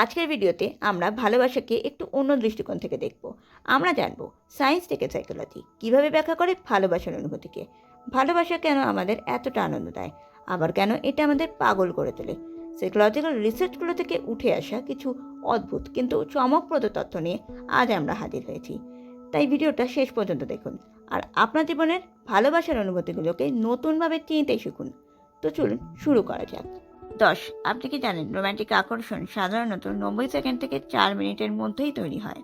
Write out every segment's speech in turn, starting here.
আজকের ভিডিওতে আমরা ভালোবাসাকে একটু অন্য দৃষ্টিকোণ থেকে দেখব। আমরা জানব সায়েন্স থেকে সাইকোলজি কীভাবে ব্যাখ্যা করে ভালোবাসার অনুভূতিকে, ভালোবাসা কেন আমাদের এতটা আনন্দ দেয়, আবার কেন এটা আমাদের পাগল করে তোলে। সাইকোলজিক্যাল রিসার্চগুলো থেকে উঠে আসা কিছু অদ্ভুত কিন্তু চমকপ্রদ তথ্য নিয়ে আজ আমরা হাজির হয়েছি। তাই ভিডিওটা শেষ পর্যন্ত দেখুন আর আপনার জীবনের ভালোবাসার অনুভূতিগুলোকে নতুনভাবে চিনতে শিখুন। তো চলুন শুরু করা যাক। 10. আপনি কি জানেন রোম্যান্টিক আকর্ষণ সাধারণত 90 সেকেন্ড থেকে 4 মিনিটের মধ্যেই তৈরি হয়।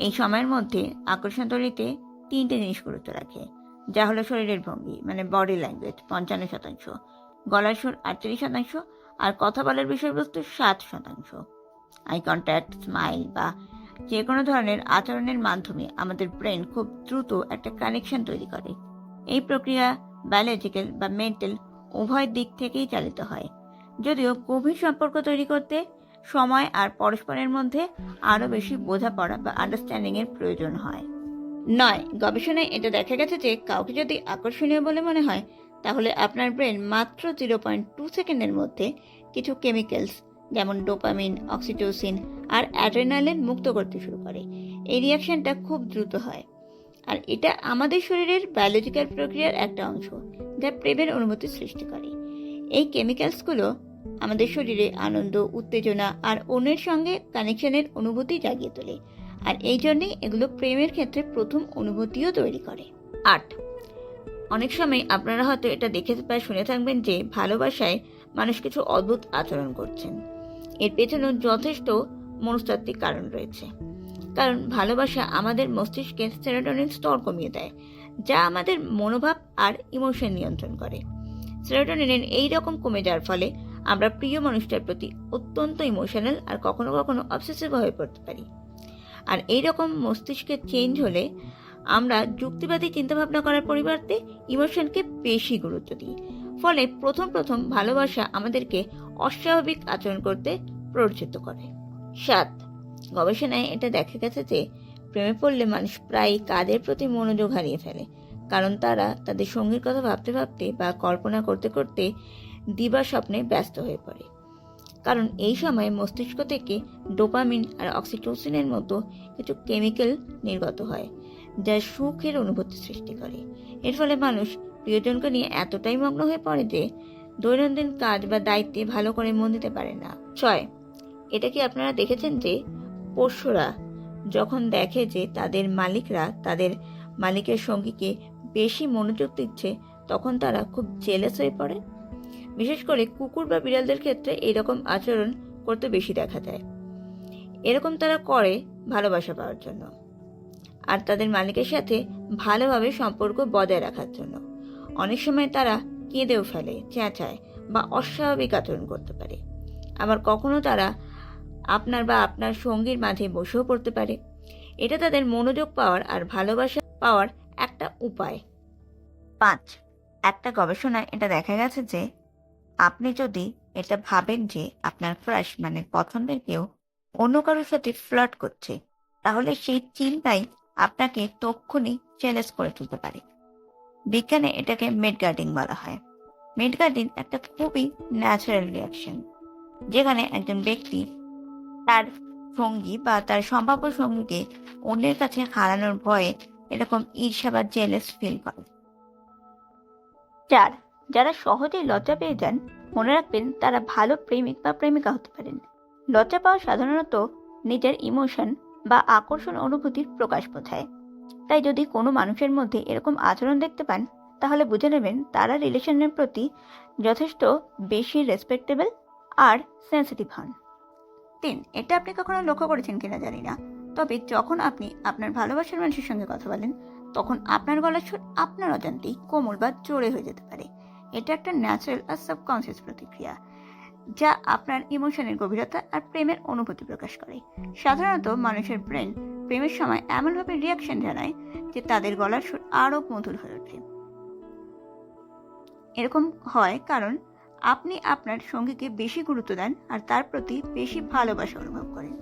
এই সময়ের মধ্যে আকর্ষণ তৈরিতে 3টে জিনিস গুরুত্ব রাখে, যা হলো শরীরের ভঙ্গি মানে বডি ল্যাঙ্গুয়েজ 55%, গলার সুর 38% আর কথা বলার বিষয়বস্তু 7%। আই কন্ট্যাক্ট, স্মাইল বা যে কোনো ধরনের আচরণের মাধ্যমে আমাদের ব্রেন খুব দ্রুত একটা কানেকশন তৈরি করে। এই প্রক্রিয়া বায়োলজিক্যাল বা মেন্টাল উভয় দিক থেকেই চালিত হয়, যদিও গভীর সম্পর্ক তৈরি করতে সময় আর পরস্পরের মধ্যে আরও বেশি বোঝাপড়া বা আন্ডারস্ট্যান্ডিংয়ের প্রয়োজন হয়। 9. গবেষণায় এটা দেখা গেছে যে কাউকে যদি আকর্ষণীয় বলে মনে হয় তাহলে আপনার ব্রেন মাত্র 0.2 সেকেন্ডের মধ্যে কিছু কেমিক্যালস যেমন ডোপামিন, অক্সিটোসিন আর অ্যাড্রেনালিন মুক্ত করতে শুরু করে। এই রিয়াকশনটা খুব দ্রুত হয় আর এটা আমাদের শরীরের বায়োলজিক্যাল প্রক্রিয়ার একটা অংশ, যা প্রেমের অনুভূতি সৃষ্টি করে। এই কেমিক্যালসগুলো আমাদের শরীরে আনন্দ, উত্তেজনা আর অন্যের সঙ্গে কানেকশনের অনুভূতি জাগিয়ে তোলে, আর এই জন্যই এগুলো প্রেমের ক্ষেত্রে প্রথম অনুভূতিও তৈরি করে। 8. অনেক সময় আপনারা হয়তো এটা দেখে বা শুনে থাকবেন যে ভালোবাসায় মানুষ কিছু অদ্ভুত আচরণ করছেন। এর পেছনেও যথেষ্ট মনস্তাত্ত্বিক কারণ রয়েছে। কারণ ভালোবাসা আমাদের মস্তিষ্কের সেরোটোনিন স্তর কমিয়ে দেয়, যা আমাদের মনোভাব আর ইমোশন নিয়ন্ত্রণ করে। সেরোটোনিন এই রকম কমে যাওয়ার ফলে আমরা প্রিয় মানুষটার প্রতি অত্যন্ত ইমোশনাল আর কখনো কখনো অবসেসিভ হয়ে পড়তে পারি। আর এই রকম মস্তিষ্কের চেঞ্জ হলে আমরা যুক্তিবাদী চিন্তাভাবনা করার পরিবর্তে ইমোশনকে বেশি গুরুত্ব দিই। ফলে প্রথম ভালোবাসা আমাদেরকে অস্বাভাবিক আচরণ করতে প্ররোচিত করে। 7. গবেষণায় এটা দেখা গেছে যে প্রেমে পড়লে মানুষ প্রায়ই কাজের প্রতি মনোযোগ হারিয়ে ফেলে, কারণ তারা তাদের সঙ্গীর কথা ভাবতে ভাবতে বা কল্পনা করতে করতে দিবা স্বপ্নে ব্যস্ত হয়ে পড়ে। কারণ এই সময় মস্তিষ্ক থেকে ডোপামিন আর অক্সিটোসিনের মতো কিছু কেমিক্যাল নির্গত হয়, যা সুখের অনুভূতি সৃষ্টি করে। এর ফলে মানুষ প্রিয়জনকে নিয়ে এতটাই মগ্ন হয়ে পড়ে যে দৈনন্দিন কাজ বা দায়িত্বে ভালো করে মন দিতে পারে না। 6. এটা কি আপনারা দেখেছেন যে পোষ্যরা যখন দেখে যে তাদের মালিকরা তাদের মালিকের সঙ্গীকে বেশি মনোযোগ দিচ্ছে, তখন তারা খুব জেলাস হয়ে পড়ে। বিশেষ করে কুকুর বা বিড়ালদের ক্ষেত্রে এইরকম আচরণ করতে বেশি দেখা যায়। এরকম তারা করে ভালোবাসা পাওয়ার জন্য আর তাদের মালিকের সাথে ভালোভাবে সম্পর্ক বজায় রাখার জন্য। অনেক সময় তারা কেঁদেও ফেলে, চেঁচায় বা অস্বাভাবিক আচরণ করতে পারে। আবার কখনো তারা আপনার বা আপনার সঙ্গীর মাঝে বসেও পড়তে পারে। এটা তাদের মনোযোগ পাওয়ার আর ভালোবাসা পাওয়ার একটা উপায়। 5. একটা গবেষণায় এটা দেখা গেছে যে আপনি যদি এটা ভাবেন যে আপনার ক্রাশ মানে পছন্দের কেউ অন্য কারোর সাথে ফ্লার্ট করছে, তাহলে সেই চিন্তাই আপনাকে তক্ষুনি জেলাস করে তুলতে পারে। বিজ্ঞানে এটাকে মিডগার্ডিং বলা হয়। মিডগার্ডিং একটা খুবই ন্যাচারাল রিয়াকশন, যেখানে একজন ব্যক্তি তার সঙ্গী বা তার সম্ভাব্য সঙ্গীকে অন্যের কাছে হারানোর ভয়ে এরকম ঈর্ষা বা জেলাস ফিল করে। 4. যারা সহজেই লজ্জা পেয়ে যান, মনে রাখবেন তারা ভালো প্রেমিক বা প্রেমিকা হতে পারেন। লজ্জা পাওয়া সাধারণত নিজের ইমোশন বা আকর্ষণ অনুভূতির প্রকাশ বোঝায়। তাই যদি কোনো মানুষের মধ্যে এরকম আচরণ দেখতে পান, তাহলে বুঝে নেবেন তারা রিলেশনের প্রতি যথেষ্ট বেশি রেসপেক্টেবল আর সেন্সিটিভ হন। 3. এটা আপনি কখনো লক্ষ্য করেছেন কিনা জানি না, তবে যখন আপনি আপনার ভালোবাসার মানুষের সঙ্গে কথা বলেন, তখন আপনার গলার সুর আপনার অজান্তেই কোমল বা জোরে হয়ে যেতে পারে। এটা একটা ন্যাচারাল আর সাবকনসিয়াস প্রতিক্রিয়া, যা আপনার ইমোশনের গভীরতা আর প্রেমের অনুভূতি প্রকাশ করে। সাধারণত মানুষের ব্রেন প্রেমের সময় এমনভাবে রিয়াকশন জানায় যে তাদের গলার সুর আরও মধুর হয়ে ওঠে। এরকম হয় কারণ আপনি আপনার সঙ্গীকে বেশি গুরুত্ব দেন আর তার প্রতি বেশি ভালোবাসা অনুভব করেন।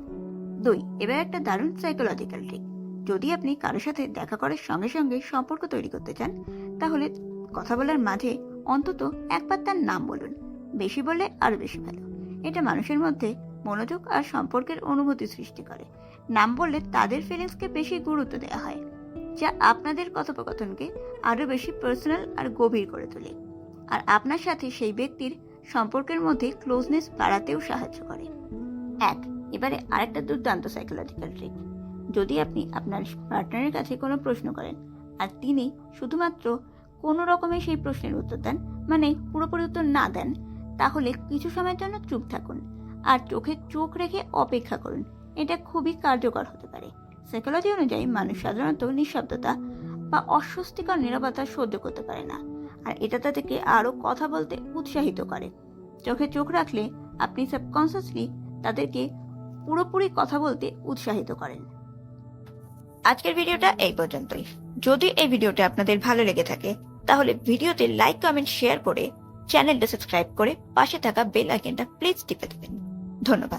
2. এবার একটা দারুণ সাইকোলজিক্যাল ট্রিক। যদি আপনি কারোর সাথে দেখা করার সঙ্গে সঙ্গে সম্পর্ক তৈরি করতে চান, তাহলে কথা বলার মাঝে অন্তত একবার তার নাম বলুন। বেশি বললে আরো বেশি ভালো। এটা মানুষের মধ্যে মনোযোগ আর সম্পর্কের অনুভূতি সৃষ্টি করে। নাম বললে তাদের ফিলিংসকে বেশি গুরুত্ব দেওয়া হয়, যা আপনাদের কথোপকথনকে আরো বেশি পার্সোনাল আর গভীর করে তোলে, আর আপনার সাথে সেই ব্যক্তির সম্পর্কের মধ্যে ক্লোজনেস বাড়াতেও সাহায্য করে। এবারে আরেকটা দুর্দান্ত সাইকোলজিক্যাল ট্রিক। যদি আপনি আপনার পার্টনারের কাছে কোনো প্রশ্ন করেন আর তিনি শুধুমাত্র কোনো রকমে সেই প্রশ্নের উত্তর দেন, মানে পুরোপুরি উত্তর না দেন, তাহলে কিছু সময়ের জন্য চুপ থাকুন আর চোখে চোখ রেখে অপেক্ষা করুন। এটা খুবই কার্যকর হতে পারে। সাইকোলজি অনুযায়ী মানুষ সাধারণত নিঃশব্দতা বা অস্বস্তিকর নীরবতা সহ্য করতে পারে না, আর এটা তাদেরকে আরো কথা বলতে উৎসাহিত করে। চোখে চোখ রাখলে আপনি সাবকনসিয়াসলি তাদেরকে পুরোপুরি কথা বলতে উৎসাহিত করেন। আজকের ভিডিওটা এই পর্যন্তই। যদি এই ভিডিওটা আপনাদের ভালো লেগে থাকে তাহলে ভিডিওতে লাইক, কমেন্ট, শেয়ার করে চ্যানেলটা সাবস্ক্রাইব করে পাশে থাকা বেল আইকনটা প্লিজ টিপে দেবেন। ধন্যবাদ।